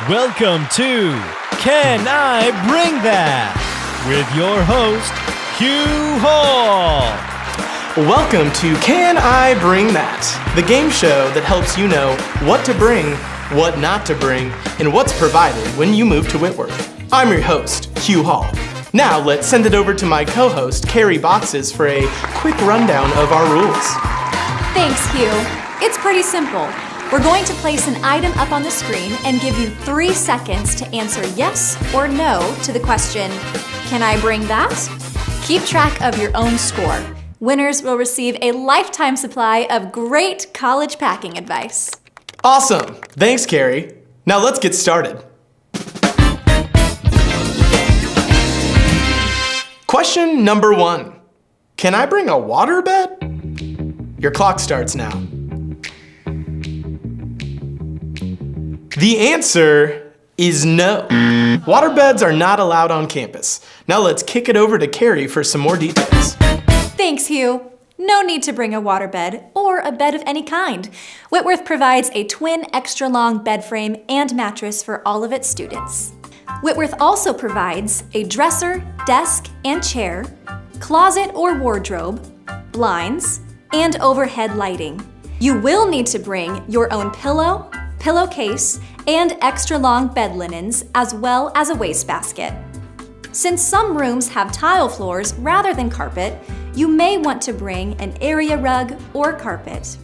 Welcome to Can I Bring That? With your host, Hugh Hall. Welcome to Can I Bring That? The game show that helps you know what to bring, what not to bring, and what's provided when you move to Whitworth. I'm your host, Hugh Hall. Now let's send it over to my co-host, Carrie Boxes, for a quick rundown of our rules. Thanks, Hugh. It's pretty simple. We're going to place an item up on the screen and give you 3 seconds to answer yes or no to the question, can I bring that? Keep track of your own score. Winners will receive a lifetime supply of great college packing advice. Awesome! Thanks, Carrie. Now let's get started. Question number 1. Can I bring a waterbed? Your clock starts now. The answer is no. Waterbeds are not allowed on campus. Now let's kick it over to Carrie for some more details. Thanks, Hugh. No need to bring a waterbed or a bed of any kind. Whitworth provides a twin extra-long bed frame and mattress for all of its students. Whitworth also provides a dresser, desk, and chair, closet or wardrobe, blinds, and overhead lighting. You will need to bring your own pillow, pillowcase, and extra-long bed linens, as well as a wastebasket. Since some rooms have tile floors rather than carpet, you may want to bring an area rug or carpet.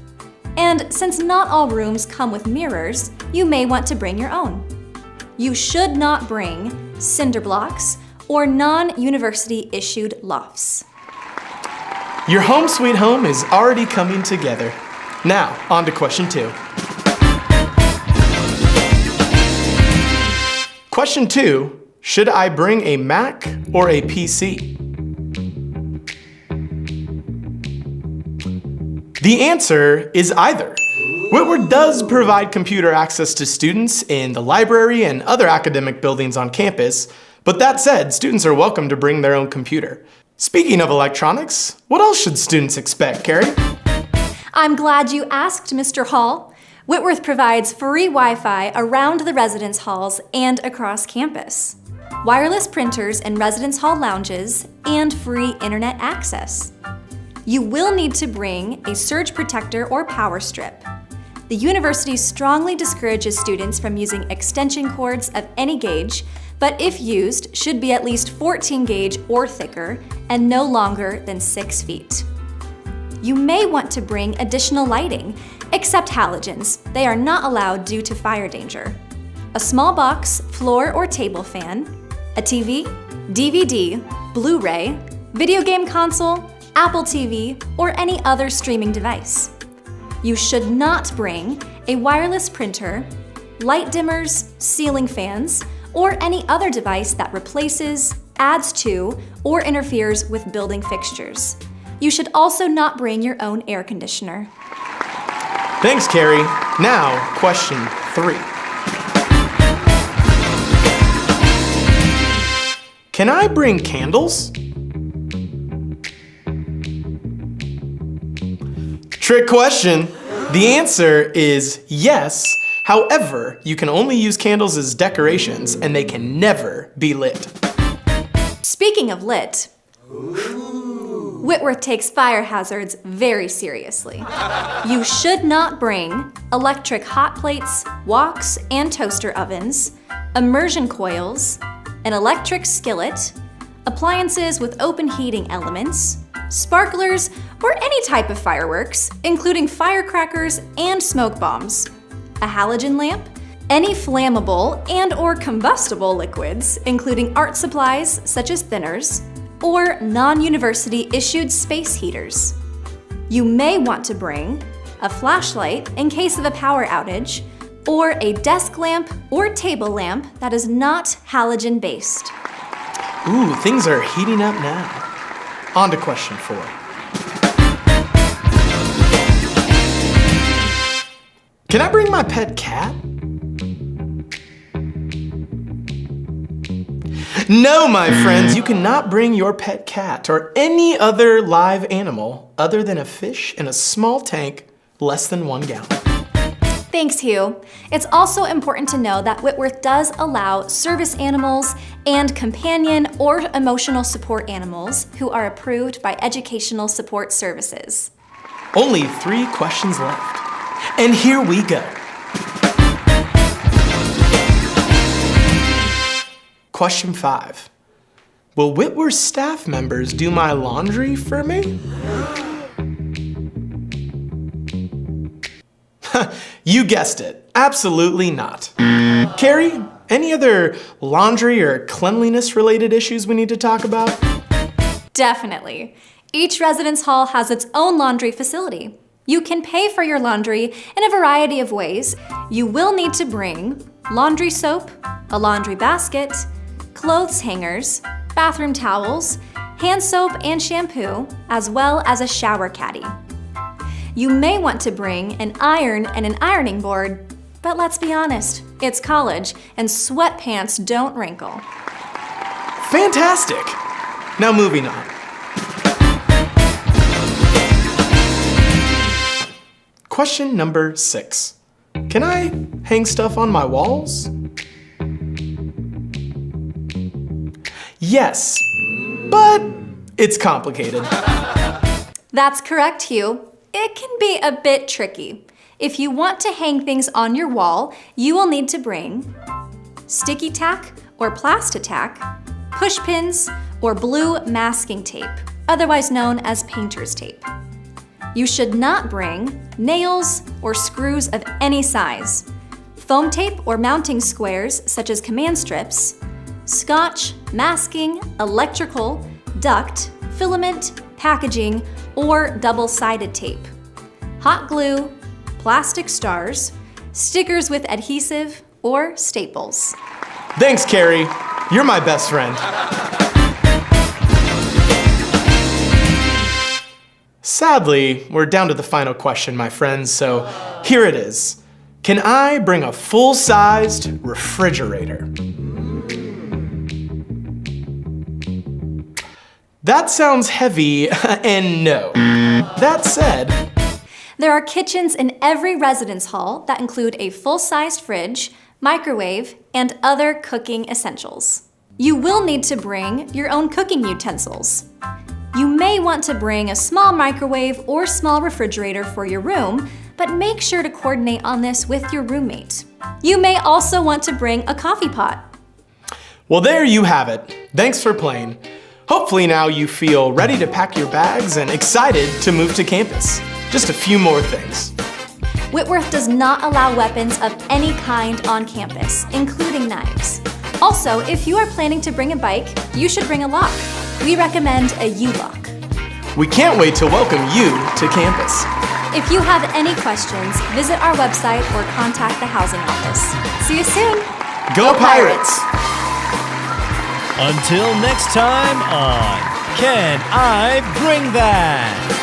And since not all rooms come with mirrors, you may want to bring your own. You should not bring cinder blocks or non-university issued lofts. Your home sweet home is already coming together. Now, on to question 2. Question 2, should I bring a Mac or a PC? The answer is either. Whitworth does provide computer access to students in the library and other academic buildings on campus, but that said, students are welcome to bring their own computer. Speaking of electronics, what else should students expect, Carrie? I'm glad you asked, Mr. Hall. Whitworth provides free Wi-Fi around the residence halls and across campus, wireless printers in residence hall lounges, and free internet access. You will need to bring a surge protector or power strip. The university strongly discourages students from using extension cords of any gauge, but if used, should be at least 14 gauge or thicker and no longer than 6 feet. You may want to bring additional lighting, except halogens. They are not allowed due to fire danger. A small box, floor or table fan, a TV, DVD, Blu-ray, video game console, Apple TV, or any other streaming device. You should not bring a wireless printer, light dimmers, ceiling fans, or any other device that replaces, adds to, or interferes with building fixtures. You should also not bring your own air conditioner. Thanks, Carrie. Now, question 3. Can I bring candles? Trick question. The answer is yes. However, you can only use candles as decorations and they can never be lit. Speaking of lit, Whitworth takes fire hazards very seriously. You should not bring electric hot plates, woks and toaster ovens, immersion coils, an electric skillet, appliances with open heating elements, sparklers, or any type of fireworks, including firecrackers and smoke bombs, a halogen lamp, any flammable and or combustible liquids, including art supplies such as thinners, or non-university issued space heaters. You may want to bring a flashlight in case of a power outage, or a desk lamp or table lamp that is not halogen based. Ooh, things are heating up now. On to question 4. Can I bring my pet cat? No, my friends, you cannot bring your pet cat or any other live animal other than a fish in a small tank less than 1 gallon. Thanks, Hugh. It's also important to know that Whitworth does allow service animals and companion or emotional support animals who are approved by Educational Support Services. Only 3 questions left. And here we go. Question 5. Will Whitworth staff members do my laundry for me? You guessed it. Absolutely not. Carrie, any other laundry or cleanliness related issues we need to talk about? Definitely. Each residence hall has its own laundry facility. You can pay for your laundry in a variety of ways. You will need to bring laundry soap, a laundry basket, clothes hangers, bathroom towels, hand soap and shampoo, as well as a shower caddy. You may want to bring an iron and an ironing board, but let's be honest, it's college and sweatpants don't wrinkle. Fantastic! Now moving on. Question number 6. Can I hang stuff on my walls? Yes, but it's complicated. That's correct, Hugh. It can be a bit tricky. If you want to hang things on your wall, you will need to bring sticky tack or Plasti-Tack, push pins, or blue masking tape, otherwise known as painter's tape. You should not bring nails or screws of any size, foam tape or mounting squares such as command strips, scotch, masking, electrical, duct, filament, packaging, or double-sided tape, hot glue, plastic stars, stickers with adhesive, or staples. Thanks, Carrie. You're my best friend. Sadly, we're down to the final question, my friends, so here it is. Can I bring a full-sized refrigerator? That sounds heavy, and no. That said, there are kitchens in every residence hall that include a full-sized fridge, microwave, and other cooking essentials. You will need to bring your own cooking utensils. You may want to bring a small microwave or small refrigerator for your room, but make sure to coordinate on this with your roommate. You may also want to bring a coffee pot. Well, there you have it. Thanks for playing. Hopefully now you feel ready to pack your bags and excited to move to campus. Just a few more things. Whitworth does not allow weapons of any kind on campus, including knives. Also, if you are planning to bring a bike, you should bring a lock. We recommend a U-lock. We can't wait to welcome you to campus. If you have any questions, visit our website or contact the housing office. See you soon. Go Pirates! Until next time on Can I Bring That?